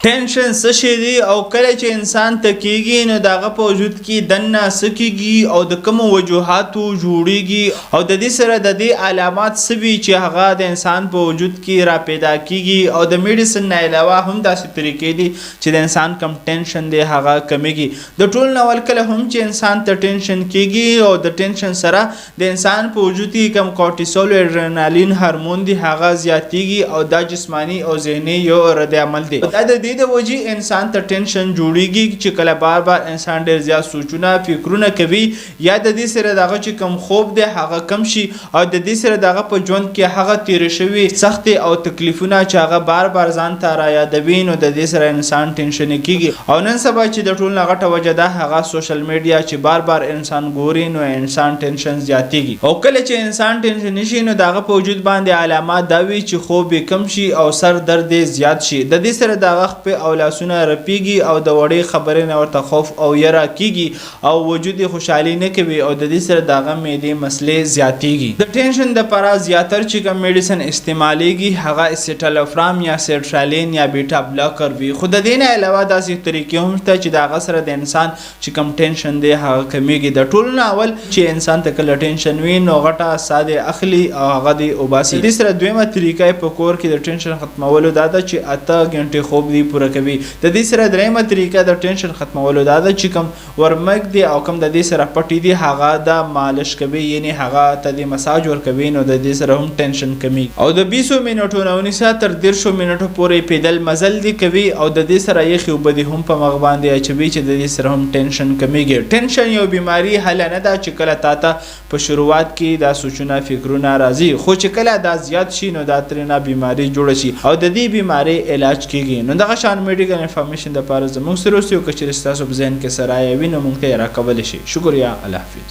ټینشن څه شی دی او کله چې انسان تکیږي نو دغه په وجود کې دننه څه کیږي او د کومو وجوهاتو جوړیږي او د دې سره د دې علامات څه وي چې هغه د انسان په وجود کې را پیدا کیږي او د میډیسن نه علاوه هم داسې طریقې دي چې د انسان کم ټینشن دی هغه کمیږي د ټول نول کله هم چې انسان ته ټینشن کیږي او د ټینشن سره د انسان په وجود کې کم کورټیسول او اډرینالین هورمون دی هغه زیاتیږي او دا جسمانی او ذهني یو رد عمل دی د وجې انسان ته ټینشن جوړیږي چې کله بار بار انسان ډیر زیات سوچونه فکرونه کوي یا د دې سره دغه چې کم خوب دی هغه کم شي او د دې سره دغه په ژوند کې هغه تیر شوی سخت او تکلیفونه چې هغه بار بار ځان ته را یادوي نو د دې سره انسان ټینشن کیږي او نن سبا چې د ټول غټه وجه ده هغه سوشل میډیا چې بار بار انسان ګوري نو انسان ټینشن زیاتیږي او کله چې انسان ټینشن شي نو دغه په وجود باندې علامات دا وي چې خوب کم شي او سر درد زیات شي د دې سره دغه او لاسونه رپیږي او د وړې خبرې نه ورته خوف او یره کیږي او وجود خوشحالي نه کوي او د دې سره دغه معدې مسلې زیاتیږي د ټینشن د پاره زیاتر چې کوم میډیسن استعمالیږي هغه اسیټالوفرام یا سیټرالین یا بیټا بلاکر وي خو د دې نه علاوه داسې طریقې هم شته چې دغه سره د انسان چې کوم ټینشن دی هغه کمیږي د ټول نه اول چې انسان ته کله ټینشن وي نو غټه ساده اخلي او هغه دی وباسي د سره دویمه طریقه په کور کې د ټینشن ختمولو دا ده چې 8 غنټې خوب دی پوره کوي د دې سره دریمه طریقه د ټینشن ختمولو دا ده چې کوم ورمګ دی او کوم د دې سره پټي دی هغه د مالش کوي یعنی هغه ته د مساج ور کوي نو د دې سره هم ټینشن کمی او د 20 منټو نه ونیسه تر 150 منټو پورې پیدل مزل دی کوي او د دې سره یې خو بده هم په مغ باندې اچوي چې د دې سره هم ټینشن کمیږي ټینشن یو بیماری حل نه ده چې کله تاته په شروعات کې دا سوچونه فکرونه راځي خو چې کله دا زیات شي نو دا ترنه بیماری جوړ شي او د دې بیماری علاج کیږي نو دغه شان میډیکل انفارمیشن د پاره زموږ سره اوسئ او که چیرې ستاسو په ذهن کې سره وي نو موږ ته یې راکولی شئ. شکریه. الله حافظ.